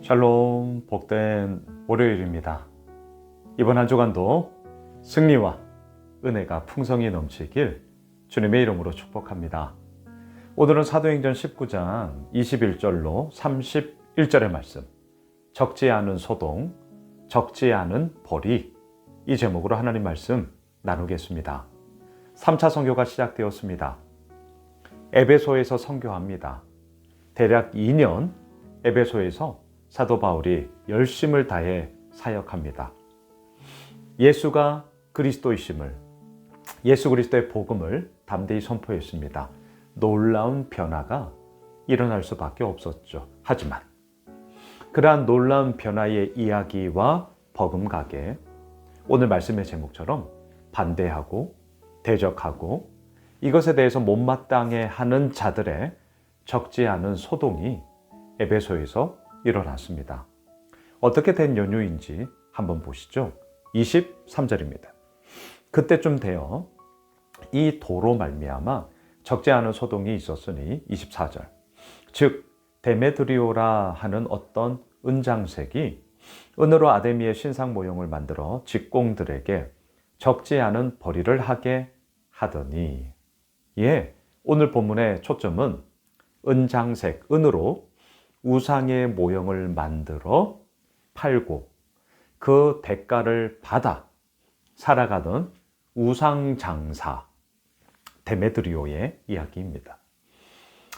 샬롬, 복된 월요일입니다. 이번 한 주간도 승리와 은혜가 풍성히 넘치길 주님의 이름으로 축복합니다. 오늘은 사도행전 19장 21절로 31절의 말씀, 적지 않은 소동, 적지 않은 벌이, 이 제목으로 하나님 말씀 나누겠습니다. 3차 선교가 시작되었습니다. 에베소에서 선교합니다. 대략 2년 에베소에서 사도 바울이 열심을 다해 사역합니다. 예수가 그리스도이심을, 예수 그리스도의 복음을 담대히 선포했습니다. 놀라운 변화가 일어날 수밖에 없었죠. 하지만 그러한 놀라운 변화의 이야기와 버금가게 오늘 말씀의 제목처럼 반대하고 대적하고 이것에 대해서 못마땅해 하는 자들의 적지 않은 소동이 에베소에서 일어났습니다. 어떻게 된 연유인지 한번 보시죠. 23절입니다. 그때쯤 되어 이 도로 말미암아 적지 않은 소동이 있었으니 24절. 즉 데메드리오라 하는 어떤 은장색이 은으로 아데미의 신상 모형을 만들어 직공들에게 적지 않은 벌이를 하게 하더니, 오늘 본문의 초점은 은장색, 은으로 우상의 모형을 만들어 팔고 그 대가를 받아 살아가던 우상장사 데메드리오의 이야기입니다.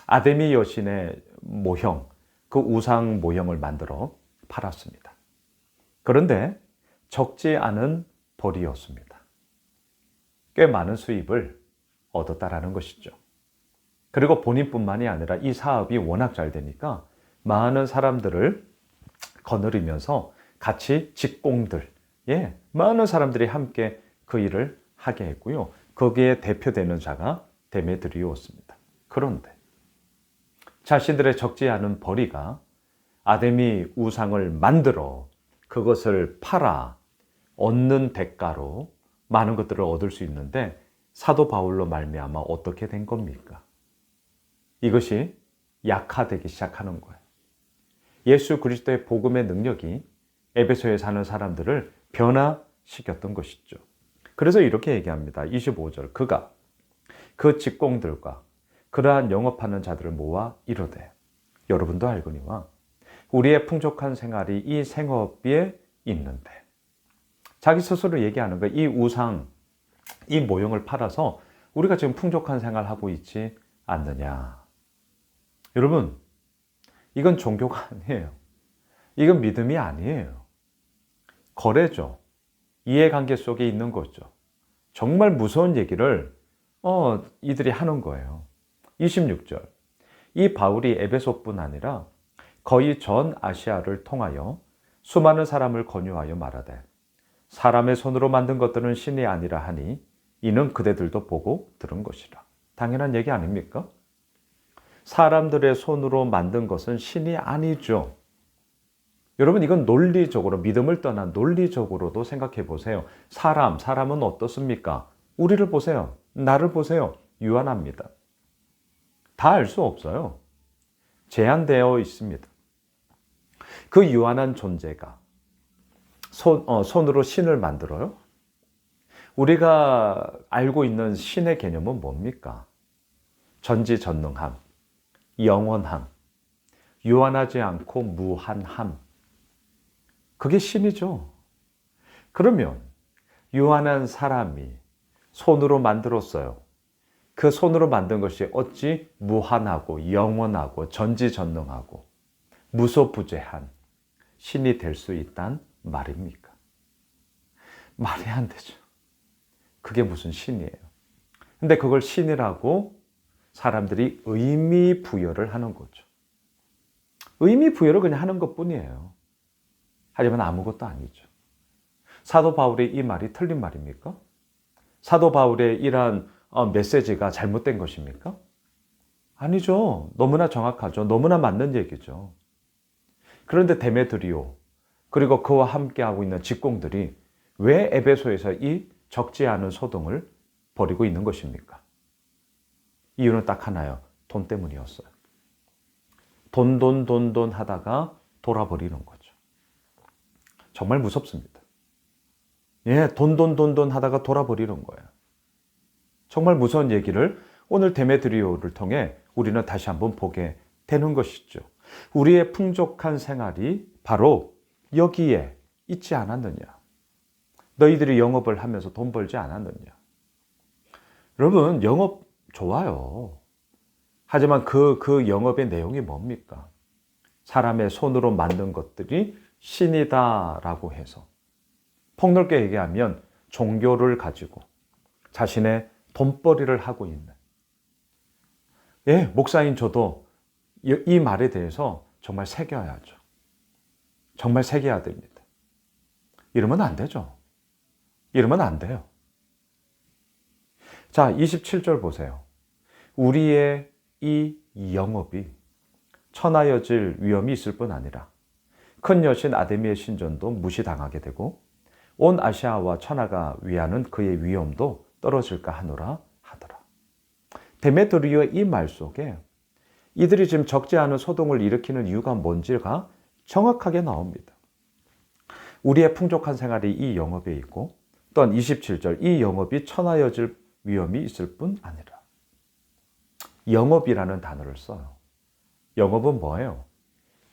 아데미 여신의 모형, 그 우상 모형을 만들어 팔았습니다. 그런데 적지 않은 벌이었습니다. 꽤 많은 수입을 얻었다라는 것이죠. 그리고 본인뿐만이 아니라 이 사업이 워낙 잘 되니까 많은 사람들을 거느리면서 같이 직공들, 많은 사람들이 함께 그 일을 하게 했고요. 거기에 대표되는 자가 데메드리오였습니다. 그런데 자신들의 적지 않은 벌이가 아데미 우상을 만들어 그것을 팔아 얻는 대가로 많은 것들을 얻을 수 있는데 사도 바울로 말미암아 어떻게 된 겁니까? 이것이 약화되기 시작하는 거예요. 예수 그리스도의 복음의 능력이 에베소에 사는 사람들을 변화시켰던 것이죠. 그래서 이렇게 얘기합니다. 25절. 그가 그 직공들과 그러한 영업하는 자들을 모아 이르되, 여러분도 알거니와 우리의 풍족한 생활이 이 생업비에 있는데, 자기 스스로 얘기하는 거예요. 이 우상, 이 모형을 팔아서 우리가 지금 풍족한 생활하고 있지 않느냐. 여러분, 이건 종교가 아니에요. 이건 믿음이 아니에요. 거래죠. 이해관계 속에 있는 거죠. 정말 무서운 얘기를 이들이 하는 거예요. 26절. 이 바울이 에베소뿐 아니라 거의 전 아시아를 통하여 수많은 사람을 권유하여 말하되, 사람의 손으로 만든 것들은 신이 아니라 하니 이는 그대들도 보고 들은 것이라. 당연한 얘기 아닙니까? 사람들의 손으로 만든 것은 신이 아니죠. 여러분, 이건 논리적으로, 믿음을 떠난 논리적으로도 생각해 보세요. 사람은 어떻습니까? 우리를 보세요. 나를 보세요. 유한합니다. 다 알 수 없어요. 제한되어 있습니다. 그 유한한 존재가 손으로 신을 만들어요? 우리가 알고 있는 신의 개념은 뭡니까? 전지전능함, 영원함, 유한하지 않고 무한함. 그게 신이죠. 그러면 유한한 사람이 손으로 만들었어요. 그 손으로 만든 것이 어찌 무한하고 영원하고 전지전능하고 무소부재한 신이 될 수 있단 말입니까? 말이 안 되죠. 그게 무슨 신이에요. 근데 그걸 신이라고 사람들이 의미 부여를 하는 거죠. 의미 부여를 그냥 하는 것뿐이에요. 하지만 아무것도 아니죠. 사도 바울의 이 말이 틀린 말입니까? 사도 바울의 이러한 메시지가 잘못된 것입니까? 아니죠. 너무나 정확하죠. 너무나 맞는 얘기죠. 그런데 데메드리오, 그리고 그와 함께하고 있는 직공들이 왜 에베소에서 이 적지 않은 소동을 벌이고 있는 것입니까? 이유는 딱 하나요. 돈 때문이었어요. 돈 하다가 돌아버리는 거죠. 정말 무섭습니다. 예, 돈 하다가 돌아버리는 거예요. 정말 무서운 얘기를 오늘 데메드리오를 통해 우리는 다시 한번 보게 되는 것이죠. 우리의 풍족한 생활이 바로 여기에 있지 않았느냐. 너희들이 영업을 하면서 돈 벌지 않았느냐. 여러분, 영업 좋아요. 하지만 그 영업의 내용이 뭡니까? 사람의 손으로 만든 것들이 신이다라고 해서 폭넓게 얘기하면 종교를 가지고 자신의 돈벌이를 하고 있는, 예, 목사인 저도 이 말에 대해서 정말 새겨야죠. 정말 새겨야 됩니다. 이러면 안 되죠. 이러면 안 돼요. 자, 27절 보세요. 우리의 이 영업이 천하여질 위험이 있을 뿐 아니라 큰 여신 아데미의 신전도 무시당하게 되고 온 아시아와 천하가 위하는 그의 위엄도 떨어질까 하노라 하더라. 데메드리오의 이 말 속에 이들이 지금 적지 않은 소동을 일으키는 이유가 뭔지가 정확하게 나옵니다. 우리의 풍족한 생활이 이 영업에 있고 또한 27절 이 영업이 천하여질 위험이 있을 뿐 아니라 영업이라는 단어를 써요. 영업은 뭐예요?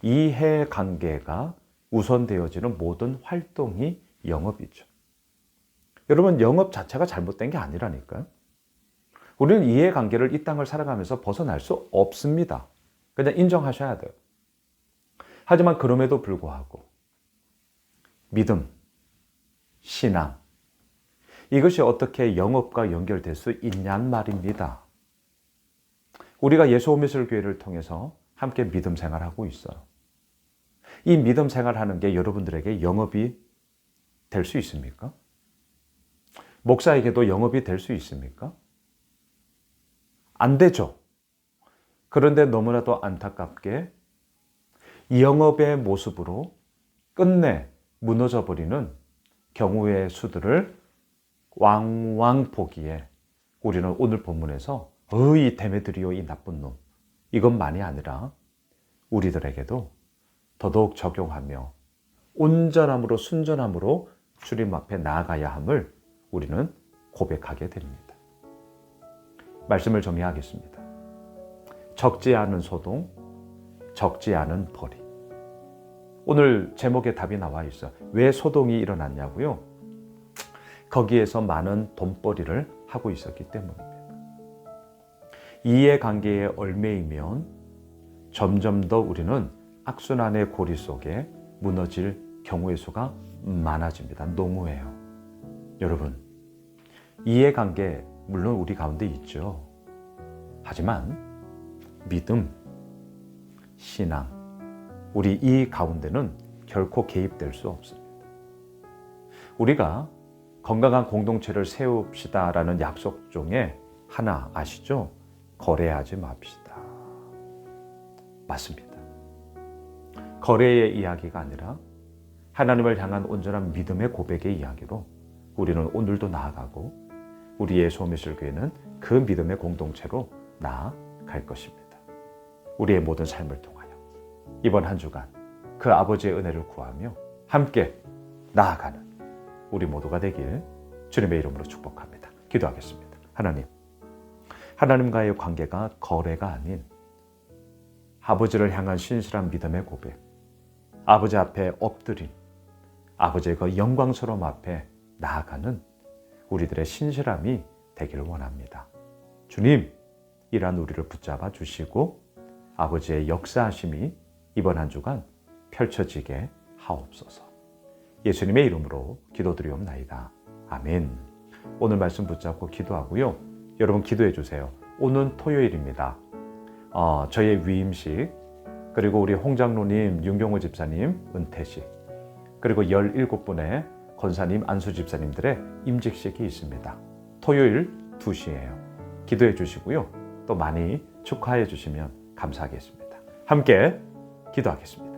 이해관계가 우선되어지는 모든 활동이 영업이죠. 여러분, 영업 자체가 잘못된 게 아니라니까요. 우리는 이해관계를 이 땅을 살아가면서 벗어날 수 없습니다. 그냥 인정하셔야 돼요. 하지만 그럼에도 불구하고 믿음, 신앙, 이것이 어떻게 영업과 연결될 수 있냔 말입니다. 우리가 예수오미술교회를 통해서 함께 믿음 생활하고 있어요. 이 믿음 생활하는 게 여러분들에게 영업이 될 수 있습니까? 목사에게도 영업이 될 수 있습니까? 안 되죠. 그런데 너무나도 안타깝게 영업의 모습으로 끝내 무너져 버리는 경우의 수들을 왕왕 보기에 우리는 오늘 본문에서 이 데메드리오 이 나쁜 놈, 이것만이 아니라 우리들에게도 더더욱 적용하며 온전함으로 순전함으로 주님 앞에 나아가야 함을 우리는 고백하게 됩니다. 말씀을 정리하겠습니다. 적지 않은 소동, 적지 않은 벌이. 오늘 제목에 답이 나와 있어요. 왜 소동이 일어났냐고요? 거기에서 많은 돈벌이를 하고 있었기 때문입니다. 이해관계에 얽매이면 점점 더 우리는 악순환의 고리 속에 무너질 경우의 수가 많아집니다. 노무해요. 여러분, 이해관계 물론 우리 가운데 있죠. 하지만 믿음, 신앙, 우리 이 가운데는 결코 개입될 수 없습니다. 우리가 건강한 공동체를 세웁시다라는 약속 중에 하나 아시죠? 거래하지 맙시다. 맞습니다. 거래의 이야기가 아니라 하나님을 향한 온전한 믿음의 고백의 이야기로 우리는 오늘도 나아가고 우리 예수오미술교회는 그 믿음의 공동체로 나아갈 것입니다. 우리의 모든 삶을 통하여 이번 한 주간 그 아버지의 은혜를 구하며 함께 나아가는 우리 모두가 되길 주님의 이름으로 축복합니다. 기도하겠습니다. 하나님과의 관계가 거래가 아닌 아버지를 향한 신실한 믿음의 고백, 아버지 앞에 엎드린 아버지의 그 영광스러움 앞에 나아가는 우리들의 신실함이 되기를 원합니다. 주님, 이러한 우리를 붙잡아 주시고 아버지의 역사하심이 이번 한 주간 펼쳐지게 하옵소서. 예수님의 이름으로 기도드리옵나이다. 아멘. 오늘 말씀 붙잡고 기도하고요. 여러분 기도해 주세요. 오늘 토요일입니다. 저의 위임식, 그리고 우리 홍장로님, 윤경호 집사님 은퇴식, 그리고 17분의 권사님, 안수 집사님들의 임직식이 있습니다. 토요일 2시예요. 기도해 주시고요. 또 많이 축하해 주시면 감사하겠습니다. 함께 기도하겠습니다.